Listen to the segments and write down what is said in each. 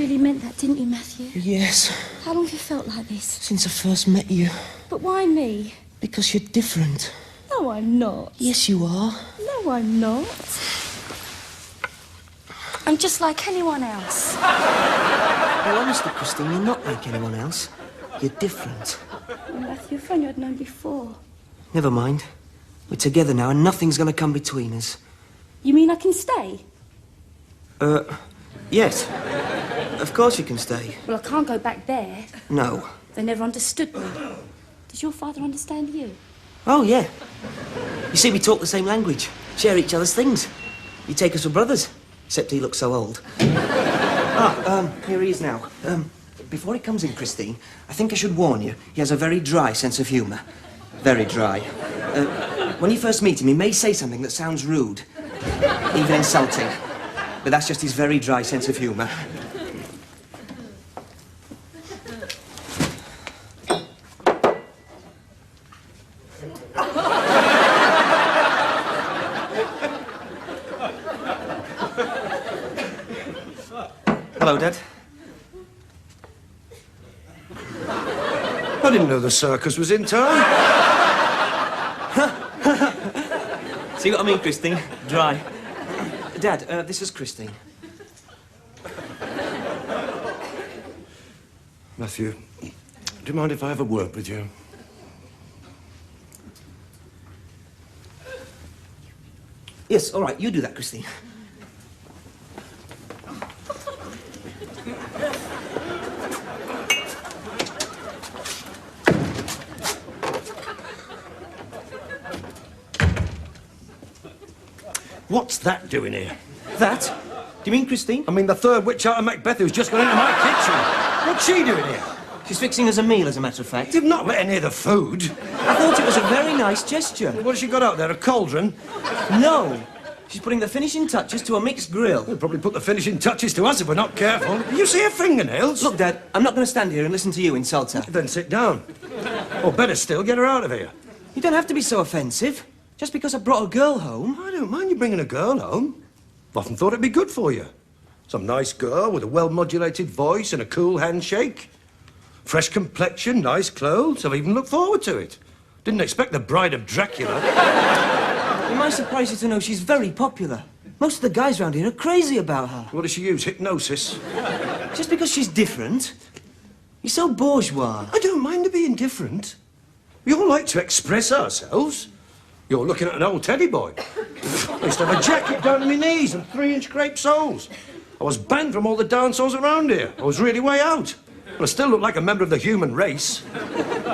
really meant that, didn't you, Matthew? Yes. How long have you felt like this? Since I first met you. But why me? Because you're different. No, I'm not. Yes, you are. No, I'm not. I'm just like anyone else. Well, honestly, Christine, you're not like anyone else. You're different. Well, Matthew, if only I'd known before. Never mind. We're together now and nothing's going to come between us. You mean I can stay? Yes. Of course you can stay. Well, I can't go back there. No. They never understood me. Does your father understand you? Oh, yeah. You see, we talk the same language, share each other's things. You take us for brothers, except he looks so old. Here he is now. Before he comes in, Christine, I think I should warn you, he has a very dry sense of humour. Very dry. When you first meet him, he may say something that sounds rude, even insulting. But that's just his very dry sense of humour. Hello, Dad. I didn't know the circus was in town. See what I mean, Christine? Dry. Dad, this is Christine. Matthew, do you mind if I have a word with you? Yes, all right, you do that, Christine. What's that doing here? That? Do you mean Christine? I mean the third witch out of Macbeth who's just got into my kitchen. What's she doing here? She's fixing us a meal, as a matter of fact. You've not let her near the food. I thought it was a very nice gesture. What has she got out there, a cauldron? No. She's putting the finishing touches to a mixed grill. We'll probably put the finishing touches to us if we're not careful. You see her fingernails? Look, Dad, I'm not going to stand here and listen to you insult her. Then sit down. Or better still, get her out of here. You don't have to be so offensive. Just because I brought a girl home. I don't mind you bringing a girl home. I've often thought it'd be good for you. Some nice girl with a well-modulated voice and a cool handshake. Fresh complexion, nice clothes. I've even looked forward to it. Didn't expect the bride of Dracula. It might surprise you to know she's very popular. Most of the guys around here are crazy about her. What does she use, hypnosis? Just because she's different. You're so bourgeois. I don't mind her being different. We all like to express ourselves. You're looking at an old teddy boy. I used to have a jacket down to my knees and 3-inch crepe soles. I was banned from all the dance halls around here. I was really way out. But I still look like a member of the human race.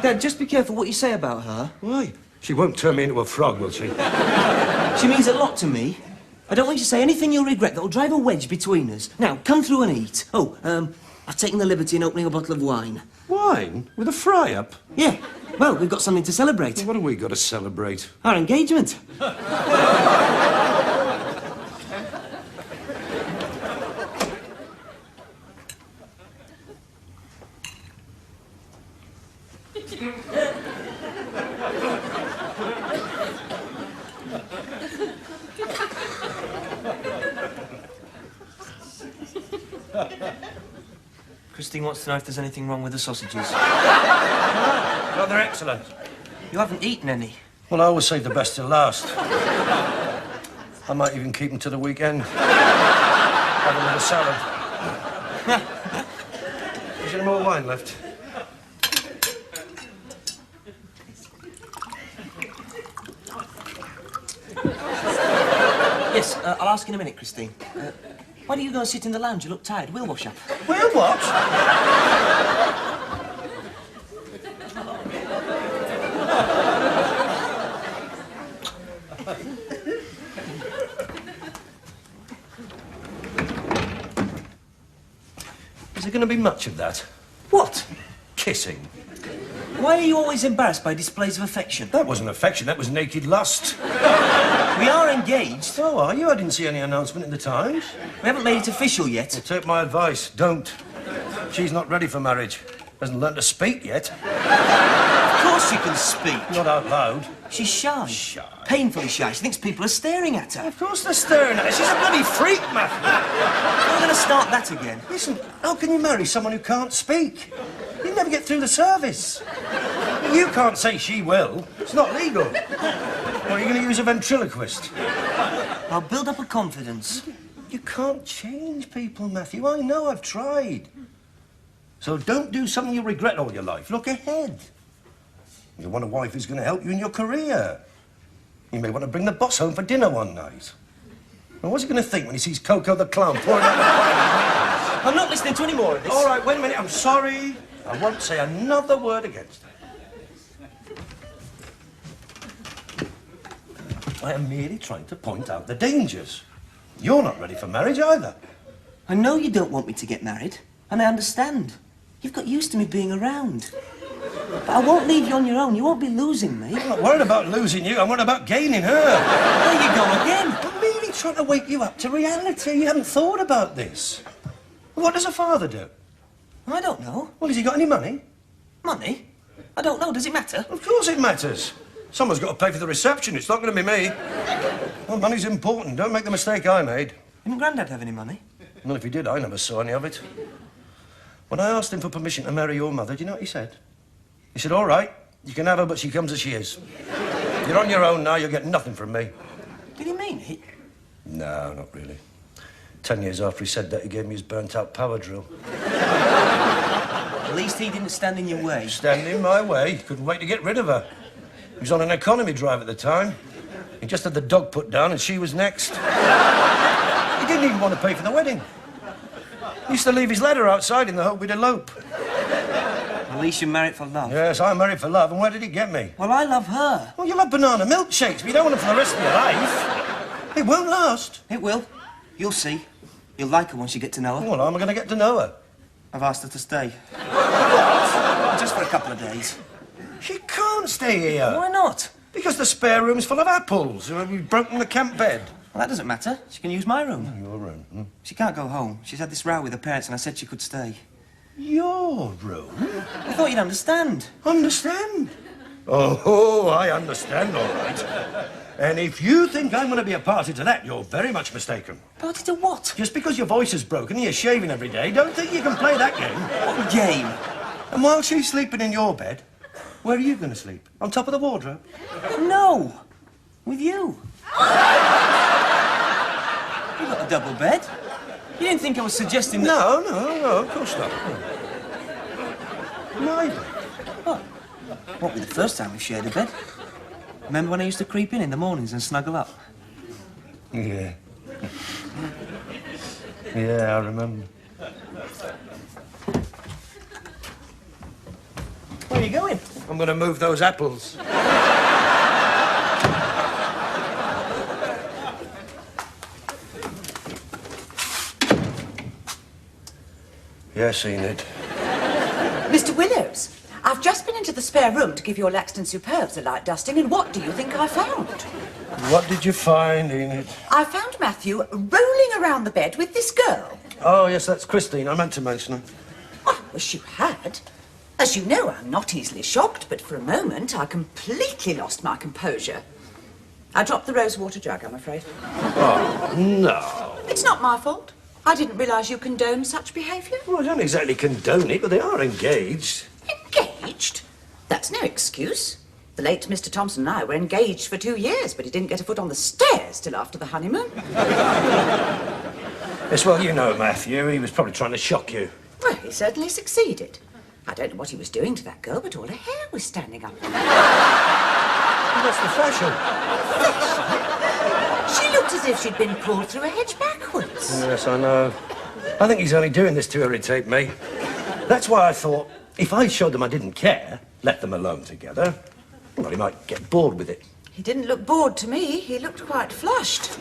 Dad, just be careful what you say about her. Why? She won't turn me into a frog, will she? She means a lot to me. I don't want you to say anything you'll regret that'll drive a wedge between us. Now, come through and eat. Oh, I've taken the liberty in opening a bottle of wine. Wine? With a fry-up? Yeah. Well, we've got something to celebrate. What have we got to celebrate? Our engagement. Christine wants to know if there's anything wrong with the sausages. Oh, they're excellent. You haven't eaten any. Well, I always save the best till last. I might even keep them to the weekend. Have a little salad. Is there any more wine left? Yes, I'll ask in a minute, Christine. Why don't you go and sit in the lounge? You look tired. We'll wash up. We'll what? Is there going to be much of that? What? Kissing. Why are you always embarrassed by displays of affection? That wasn't affection, that was naked lust. We are engaged. Oh, are you? I didn't see any announcement in the Times. We haven't made it official yet. Well, take my advice, don't. She's not ready for marriage. Hasn't learned to speak yet. course she can speak. Not out loud. She's shy. Shy. Painfully shy. She thinks people are staring at her. Of course they're staring at her. She's a bloody freak, Matthew. We're going to start that again. Listen, how can you marry someone who can't speak? You never get through the service. You can't say she will. It's not legal. Or are you going to use a ventriloquist? I'll build up a confidence. You can't change people, Matthew. I know, I've tried. So don't do something you'll regret all your life. Look ahead. You want a wife who's going to help you in your career. You may want to bring the boss home for dinner one night. Well, what's he going to think when he sees Coco the clown pouring out the wine? I'm not listening to any more of this. All right, wait a minute. I'm sorry. I won't say another word against it. I am merely trying to point out the dangers. You're not ready for marriage either. I know you don't want me to get married, and I understand. You've got used to me being around. But I won't leave you on your own. You won't be losing me. I'm not worried about losing you. I'm worried about gaining her. There you go again. I'm merely trying to wake you up to reality. You haven't thought about this. What does a father do? I don't know. Well, has he got any money? Money? I don't know. Does it matter? Of course it matters. Someone's got to pay for the reception. It's not going to be me. Well, money's important. Don't make the mistake I made. Didn't Grandad have any money? Well, if he did, I never saw any of it. When I asked him for permission to marry your mother, do you know what he said? He said, all right, you can have her, but she comes as she is. You're on your own now. You'll get nothing from me. Did he mean it? No, not really. 10 years after he said that, he gave me his burnt-out power drill. At least he didn't stand in your way. Stand in my way. Couldn't wait to get rid of her. He was on an economy drive at the time. He just had the dog put down and she was next. He didn't even want to pay for the wedding. He used to leave his letter outside in the hope we'd elope. At least you're married for love. Yes, I'm married for love, and where did he get me? Well, I love her. Well, you love banana milkshakes, but you don't want them for the rest of your life. It won't last. It will. You'll see. You'll like her once you get to know her. Well, how am I going to get to know her? I've asked her to stay. What? Just for a couple of days. She can't stay here. Why not? Because the spare room's full of apples. We've broken the camp bed. Well, that doesn't matter. She can use my room. Your room? Hmm. She can't go home. She's had this row with her parents and I said she could stay. Your room? I thought you'd understand. Understand? Oh, I understand, all right. And if you think I'm going to be a party to that, you're very much mistaken. Party to what? Just because your voice is broken and you're shaving every day, don't think you can play that game. What game? And while she's sleeping in your bed, where are you going to sleep? On top of the wardrobe? No. With you. You've got a double bed. You didn't think I was suggesting that... No, of course not. My bed? Oh, won't be the first time we've shared a bed. Remember when I used to creep in the mornings and snuggle up? Yeah. Yeah, I remember. Where are you going? I'm going to move those apples. Yes, Enid. Mr. Willows, I've just been into the spare room to give your Laxton Superbs a light dusting, and what do you think I found? What did you find, Enid? I found Matthew rolling around the bed with this girl. Oh, yes, that's Christine. I meant to mention her. I wish you had. As you know, I'm not easily shocked, but for a moment I completely lost my composure. I dropped the rosewater jug, I'm afraid. Oh, no. It's not my fault. I didn't realise you condone such behaviour. Well, I don't exactly condone it, but they are engaged. Engaged? That's no excuse. The late Mr. Thompson and I were engaged for 2 years, but he didn't get a foot on the stairs till after the honeymoon. Yes, well, you know, Matthew, he was probably trying to shock you. Well, he certainly succeeded. I don't know what he was doing to that girl, but all her hair was standing up. Well, that's the fashion. She looked as if she'd been pulled through a hedge backwards. Yes, I know. I think he's only doing this to irritate me. That's why I thought, if I showed them I didn't care, let them alone together, well, he might get bored with it. He didn't look bored to me. He looked quite flushed.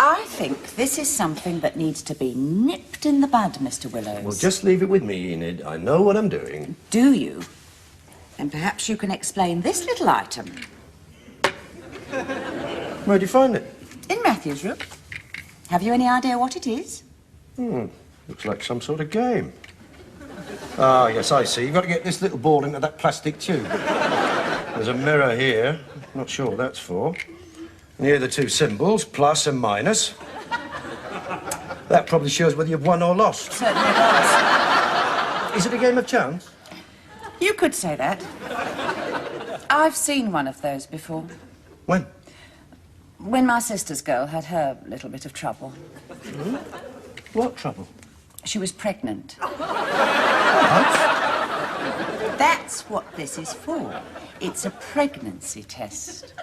I think this is something that needs to be nipped in the bud, Mr. Willows. Well, just leave it with me, Enid. I know what I'm doing. Do you? And perhaps you can explain this little item. Where'd you find it? In Matthew's room. Have you any idea what it is? Looks like some sort of game. Ah, yes, I see. You've got to get this little ball into that plastic tube. There's a mirror here. Not sure what that's for. And here are the two symbols, plus and minus. That probably shows whether you've won or lost. Certainly does. Is it a game of chance? You could say that. I've seen one of those before. When? When my sister's girl had her little bit of trouble. What trouble? She was pregnant. What? That's what this is for. It's a pregnancy test.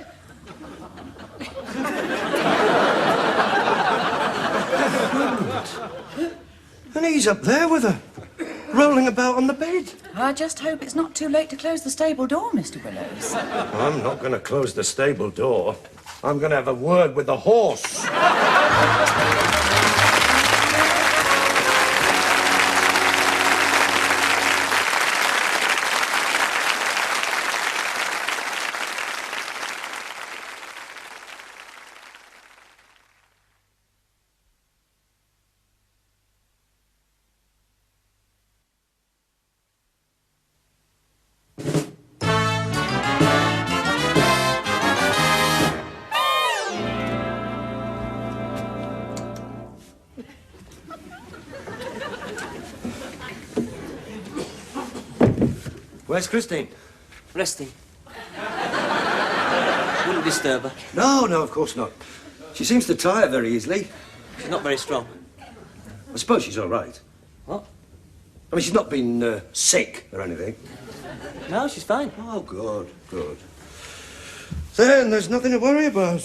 And he's up there with her, rolling about on the bed. I just hope it's not too late to close the stable door, Mr. Willows. I'm not going to close the stable door. I'm going to have a word with the horse. Where's Christine? Resting. Wouldn't disturb her. No, of course not. She seems to tire very easily. She's not very strong. I suppose she's all right. What? I mean, she's not been sick or anything. No, she's fine. Oh, good. Then there's nothing to worry about.